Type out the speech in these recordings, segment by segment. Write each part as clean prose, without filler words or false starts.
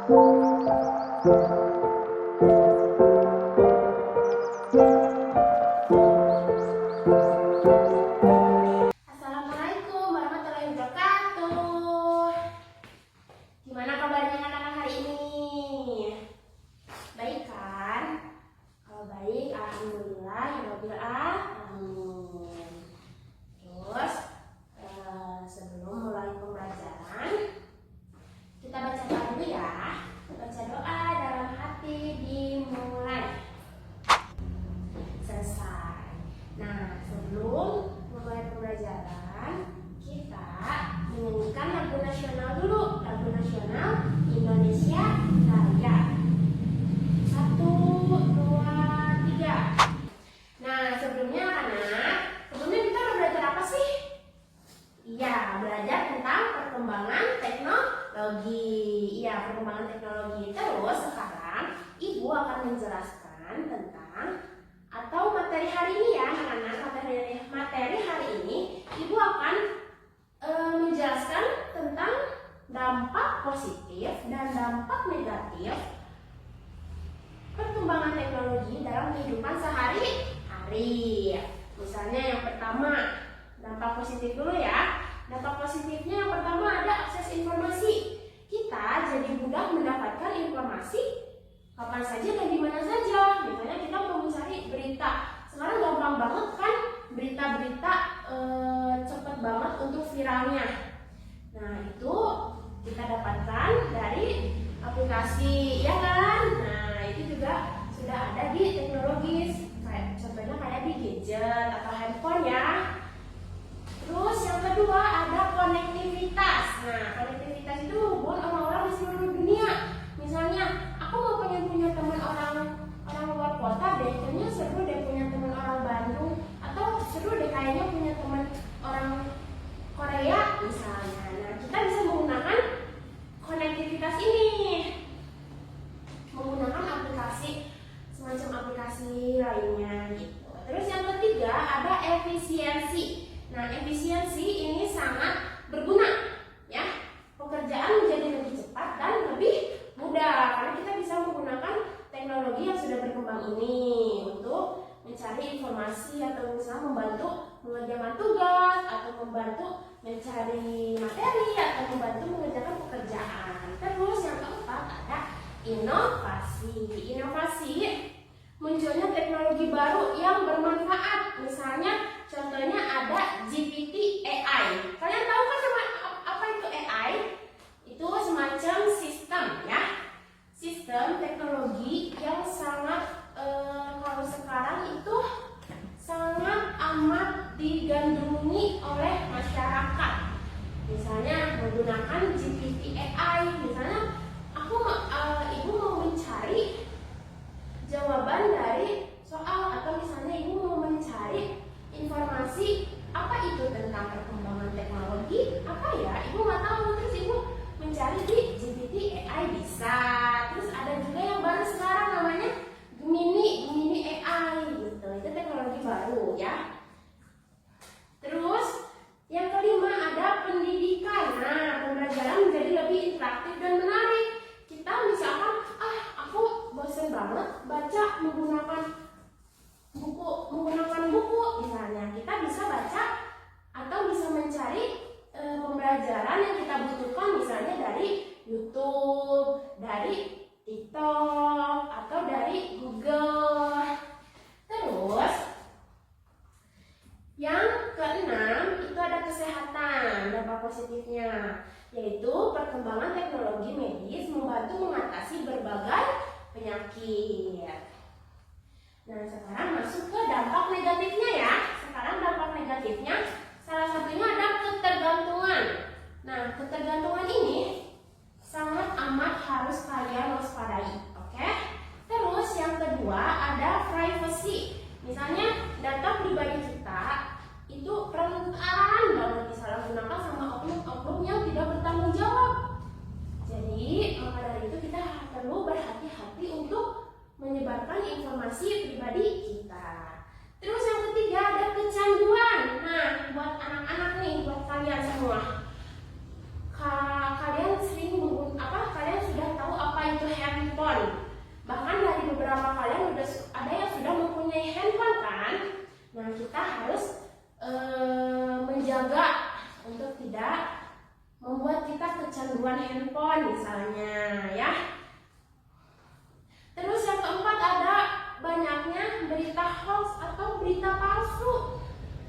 Assalamualaikum warahmatullahi wabarakatuh. Gimana kabarnya anak-anak hari ini? Baik kan? Kalau baik, alhamdulillah, ya alamin. Terus sebelum mulai pembelajaran, kita baca doa dulu ya. Baca doa dalam hati dimulai. Selesai. Nah, sebelum mulai pembelajaran, kita menyanyikan lagu nasional dulu. Lagu nasional Indonesia Raya. 1, 2, 3. Nah, sebelumnya kita udah belajar apa sih? Iya, belajar tentang perkembangan teknologi. Iya, perkembangan teknologi. Terus sekarang Ibu akan menjelaskan tentang atau materi hari ini ya, anak-anak. Materi hari ini Ibu akan menjelaskan tentang dampak positif dan dampak negatif perkembangan teknologi dalam kehidupan sehari-hari. Misalnya yang pertama, dampak positif dulu ya. Dampak positifnya yang pertama ada akses informasi. Kita jadi mudah mendapatkan informasi kapan saja dan di mana saja. Misalnya kita mau mencari berita. Sekarang gampang banget kan berita-berita cepat banget untuk viralnya. Nah, itu kita dapatkan dari aplikasi, ya kan? Nah, itu juga sudah ada di teknologis. Contohnya kayak di gadget atau handphone ya. Terus yang kedua ada konektivitas. Nah, konektivitas itu menghubungkan orang-orang di seluruh dunia. Misalnya, aku mau punya teman orang luar kota deh, kayaknya seru deh punya teman orang Bandung, atau seru deh kayaknya punya teman orang Korea misalnya. Nah, kita bisa menggunakan konektivitas ini, menggunakan aplikasi semacam aplikasi lainnya gitu. Terus yang ketiga ada efisiensi. Nah, efisiensi ini sangat berguna ya. Pekerjaan menjadi lebih cepat dan lebih mudah karena kita bisa menggunakan teknologi yang sudah berkembang ini untuk mencari informasi atau misalnya membantu mengerjakan tugas atau membantu mencari materi atau membantu mengerjakan pekerjaan. Terus yang keempat ada inovasi. Inovasi munculnya teknologi baru yang bermanfaat. Misalnya contohnya ada GPT AI. Kalian tahu kan apa itu AI? Itu semacam sistem ya. Sistem teknologi yang sangat kalau sekarang itu sangat amat digandrungi oleh masyarakat. Misalnya menggunakan GPT AI. Misalnya ibu mau mencari jawaban dari soal, atau misalnya ibu mau mencari informasi apa itu tentang perkembangan teknologi apa ya, ibu nggak tahu, terus ibu mencari di GPT AI bisa. Terus ada juga yang baru sekarang namanya Gemini AI gitu, itu teknologi baru ya. Terus yang kelima ada pendidikan. Nah, pembelajaran menjadi lebih interaktif dan menarik. Kita misalkan aku bosan banget baca menggunakan buku misalnya, kita bisa baca atau bisa mencari pembelajaran yang kita butuhkan misalnya dari YouTube, dari TikTok, atau dari Google. Terus yang keenam itu ada kesehatan. Dampak positifnya yaitu perkembangan teknologi medis membantu mengatasi berbagai penyakit. Nah, sekarang masuk ke dampak negatifnya ya. Sekarang dampak negatifnya salah satunya ada ketergantungan. Nah, ketergantungan ini sangat amat harus kalian waspadai, oke? Terus yang kedua ada privacy. Misalnya data pribadi kita itu rentan banget disalahgunakan sama oknum-oknum yang tidak bertanggung jawab. Jadi maka dari itu kita perlu berhati-hati untuk menyebarkan informasi pribadi kita. Terus yang ketiga ada kecanduan. Nah, buat anak-anak nih, buat kalian semua, kalian sudah tahu apa handphone misalnya ya. Terus yang keempat ada banyaknya berita hoax atau berita palsu.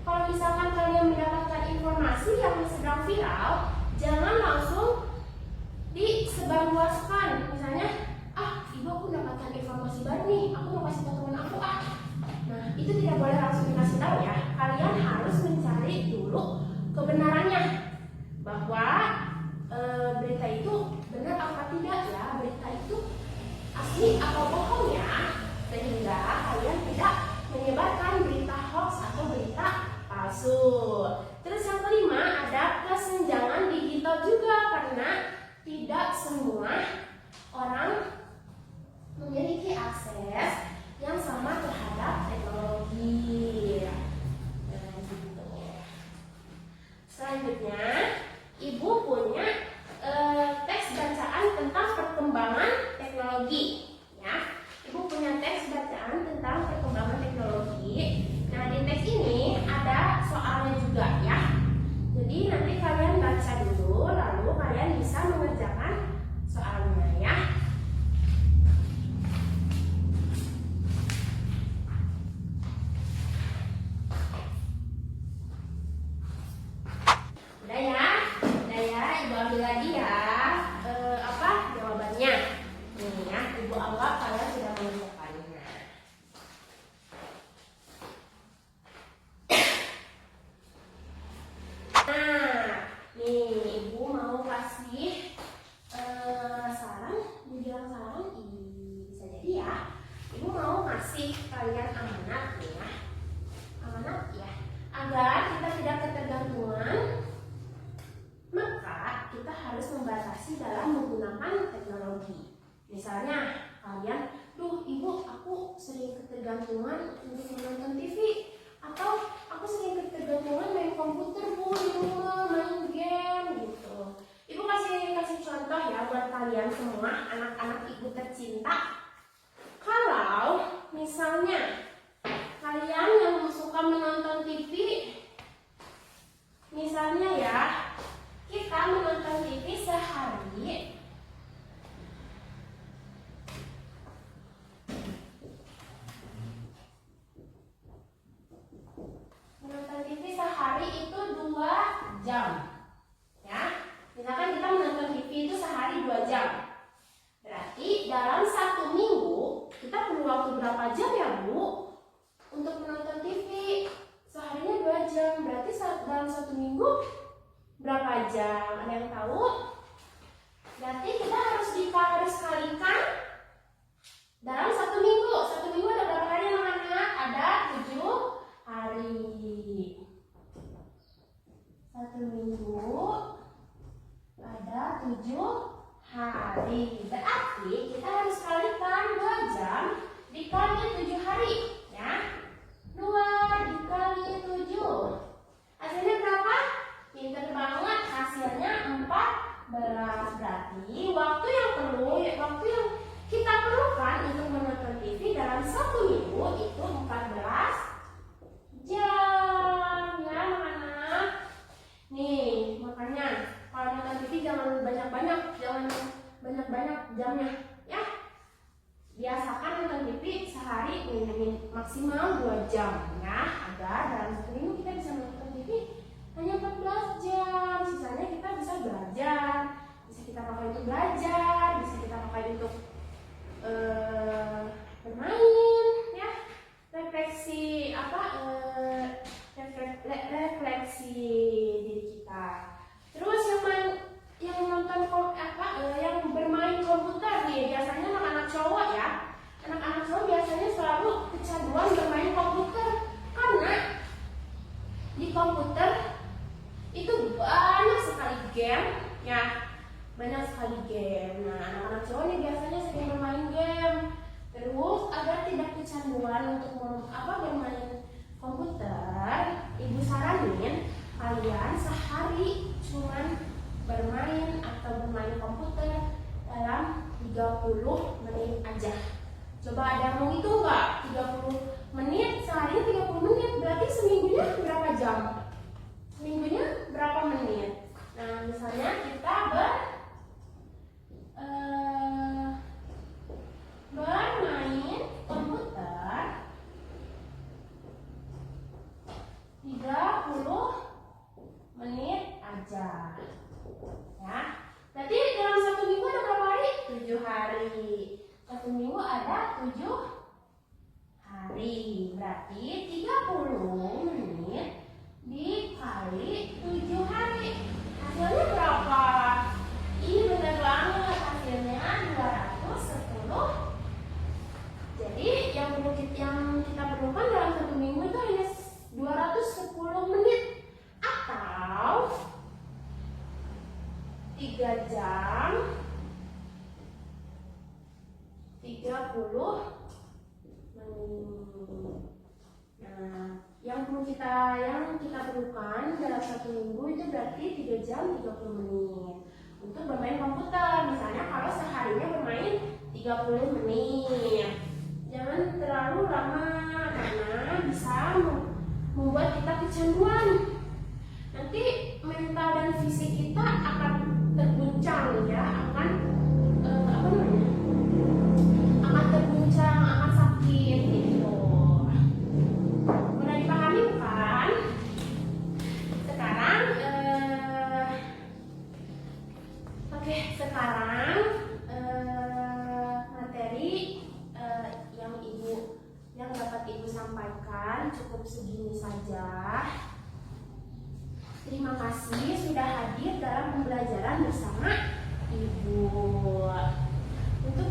Kalau misalkan kalian mendapatkan informasi yang sedang viral, jangan langsung disebarluaskan. Misalnya, ibu aku mendapatkan informasi baru nih, aku mau kasih tahu teman aku Nah, itu tidak boleh langsung dikasih tahu ya. Kalian harus mencari dulu kebenarannya, bahwa berita itu benar apa tidak ya, berita itu asli atau bohong ya, sehingga kalian tidak menyebarkan berita hoax atau berita palsu. Terus yang kelima ada kesenjangan digital juga, karena tidak semua orang memiliki akses yang sama terhadap teknologi. Nah, gitu. Selanjutnya, ibu punya teks bacaan tentang perkembangan teknologi. Ya, ibu punya teks bacaan tentang perkembangan teknologi. Nah, di teks ini ada soalnya juga ya. Jadi nanti kalian baca dulu, lalu kalian bisa mengerjakan soalnya ya. Udah ya, ibu ambil lagi ya. Jawabannya. Nih ya, ibu anggap kalian sudah mengerjakannya. Nah, nih ibu mau kasih saran, dibilang saran bisa jadi ya. Ibu mau kasih kalian amanat nih ya. Amanat ya, agar kita tidak ketergantungan, maka kita harus membatasi dalam menggunakan teknologi. Misalnya kalian, ibu aku sering ketergantungan untuk menonton TV, atau aku sering ketergantungan main komputer di rumah, main game gitu. Ibu kasih contoh ya buat kalian semua, anak-anak ibu tercinta. Kalau misalnya kalian yang suka menonton TV, misalnya ya, kita menonton TV sehari itu 2 jam ya. Misalkan kita menonton TV itu sehari 2 jam, berarti dalam 1 minggu kita perlu waktu berapa jam ya Bu untuk menonton TV? Seharinya 2 jam, berarti dalam 1 minggu berapa jam? Ada yang tahu? Berarti kita harus kalikan dalam 1 minggu. 1 minggu ada berapa hari anak-anak? Ada 7 hari. 1 minggu ada 7 hari. Berarti kita harus kalikan 2 jam dikali 7 hari ya. 2 dikali 7. Hasilnya berapa? Pintar banget, hasilnya 14. Berarti waktu yang kita perlukan untuk menonton TV dalam 1 minggu itu 14 jam ya anak-anak. Nih, makanya kalau nonton TV jangan banyak-banyak jamnya ya. Biasakan nonton TV sehari maksimal 2 jam ya, agar dalam 1 minggu kita bisa menonton TV hanya 14 jam. Sisanya kita bisa belajar, bisa kita pakai untuk belajar, bisa kita pakai untuk bermain ya, refleksi refleksi diri kita. Terus yang nonton yang bermain komputer nih, biasanya anak-anak cowok ya. Anak-anak cowok biasanya selalu kecanduan bermain komputer, karena di komputer itu banyak sekali game ya, banyak sekali game. Nah, anak-anak cowok nih biasanya sering bermain game. Terus agar tidak kecanduan untuk bermain komputer, ibu saranin kalian sehari cuman bermain komputer dalam 30 menit aja. Coba ada yang mau itu enggak? 30 menit, sehari 30 menit, berarti seminggunya berapa jam? Seminggunya berapa menit? Nah, misalnya kita menit. Nah, yang kita perlukan dalam 1 minggu itu berarti 3 jam 30 menit untuk bermain komputer. Misalnya kalau seharinya bermain 30 menit. Jangan terlalu lama karena bisa membuat kita kecanduan. Nanti mental dan fisik kita akan terguncang ya, akan terguncang, akan sakit gitu. Mudah dipahami bukan? Sekarang materi yang dapat ibu sampaikan cukup segini saja. Terima kasih sudah hadir dalam pembelajaran bersama ibu. Untuk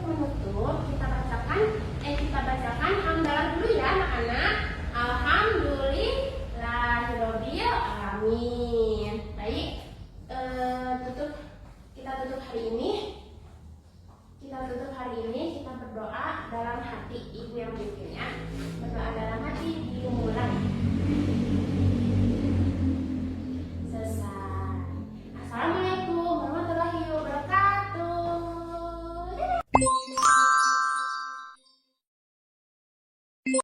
menutup kita bacakan hamdalah dulu ya anak-anak. Alhamdulillahirobbil alamin. Baik, kita tutup hari ini. Kita berdoa dalam hati ibu yang berikutnya. Berdoa dalam hati dimulai.